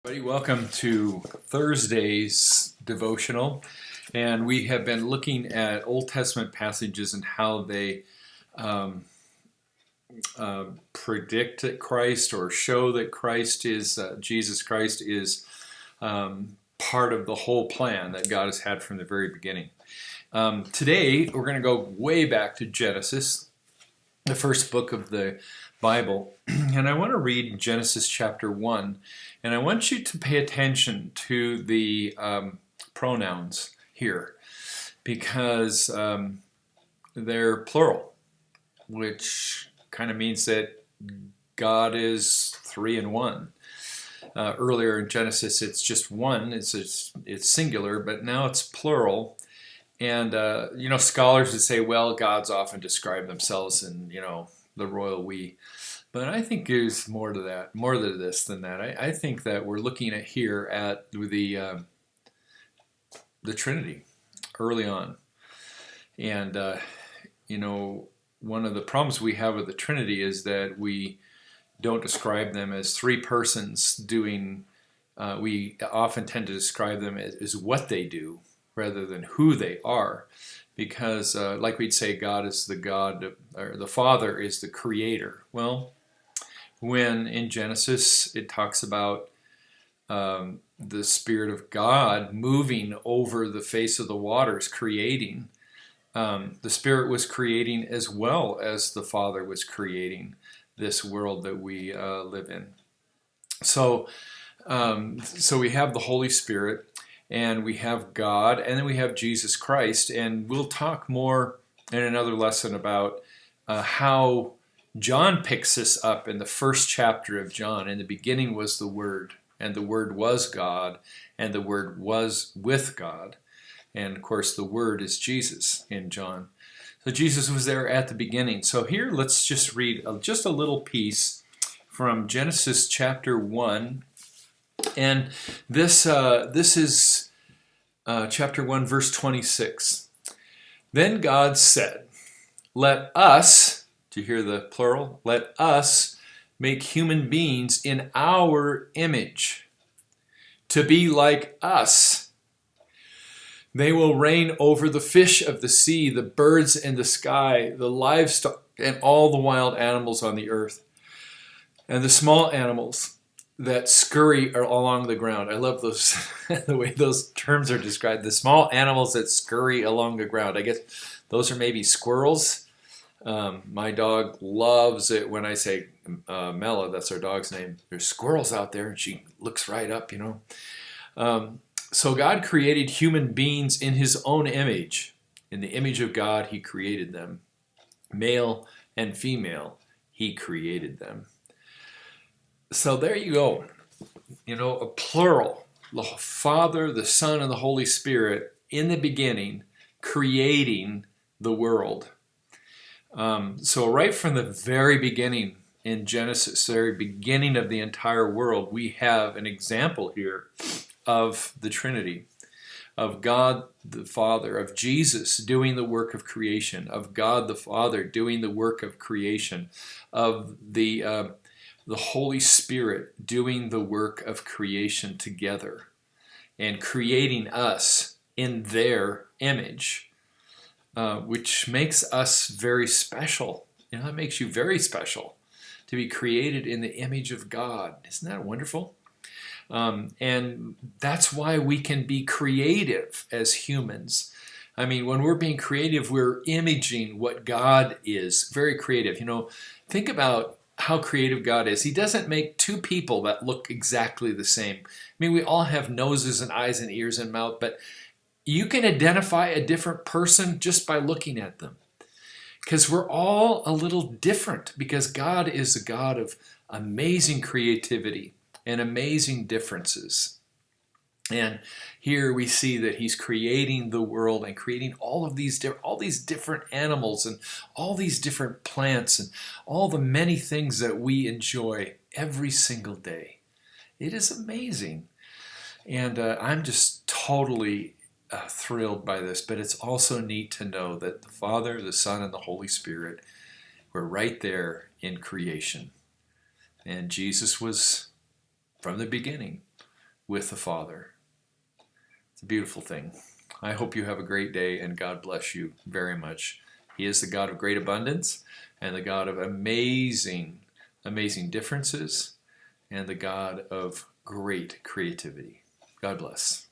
Everybody, welcome to Thursday's devotional, and we have been looking at Old Testament passages and how they um, predict that Christ or show that Jesus Christ is part of the whole plan that God has had from the very beginning. Today, we're going to go way back to Genesis, the first book of the Bible, and I want to read Genesis chapter 1, and I want you to pay attention to the pronouns here because they're plural, which kind of means that God is three in one. Earlier in Genesis, it's just one, it's singular, but now it's plural. And scholars would say, well, gods often describe themselves in the royal we. But I think there's more to that, more to this than that. I think that we're looking at here at the Trinity early on. And, one of the problems we have with the Trinity is that we don't describe them as three persons doing, we often tend to describe them as what they do rather than who they are. Because, like we'd say, God is the God, or the Father is the Creator. Well, when in Genesis it talks about the Spirit of God moving over the face of the waters, creating, the Spirit was creating as well as the Father was creating this world that we live in. So we have the Holy Spirit, and we have God, and then we have Jesus Christ, and we'll talk more in another lesson about how John picks this up in the first chapter of John. In the beginning was the Word, and the Word was God, and the Word was with God. And of course, the Word is Jesus in John. So Jesus was there at the beginning. So here, let's just read just a little piece from Genesis chapter 1. And this is chapter 1, verse 26. Then God said, "Let us," do you hear the plural? "Let us make human beings in our image, to be like us. They will reign over the fish of the sea, the birds in the sky, the livestock, and all the wild animals on the earth, and the small animals that scurry along the ground." I love those the way those terms are described. The small animals that scurry along the ground. I guess those are maybe squirrels. My dog loves it when I say Mella, that's our dog's name. There's squirrels out there, and she looks right up, So God created human beings in his own image. In the image of God, he created them. Male and female, he created them. So there you go. A plural. The Father, the Son, and the Holy Spirit in the beginning creating the world. So right from the very beginning in Genesis, the very beginning of the entire world, we have an example here of the Trinity, of God the Father, of Jesus doing the work of creation, of God the Father doing the work of creation, of the Holy Spirit doing the work of creation together and creating us in their image, which makes us very special. That makes you very special to be created in the image of God. Isn't that wonderful? And that's why we can be creative as humans. I mean, when we're being creative, we're imaging what God is. Very creative. Think about how creative God is. He doesn't make two people that look exactly the same. I mean, we all have noses and eyes and ears and mouth, but you can identify a different person just by looking at them. Because we're all a little different, because God is a God of amazing creativity and amazing differences. And here we see that he's creating the world and creating all these different animals and all these different plants and all the many things that we enjoy every single day. It is amazing. And I'm just totally thrilled by this, but it's also neat to know that the Father, the Son, and the Holy Spirit were right there in creation. And Jesus was from the beginning. with the Father. It's a beautiful thing. I hope you have a great day, and God bless you very much. He is the God of great abundance and the God of amazing, amazing differences and the God of great creativity. God bless.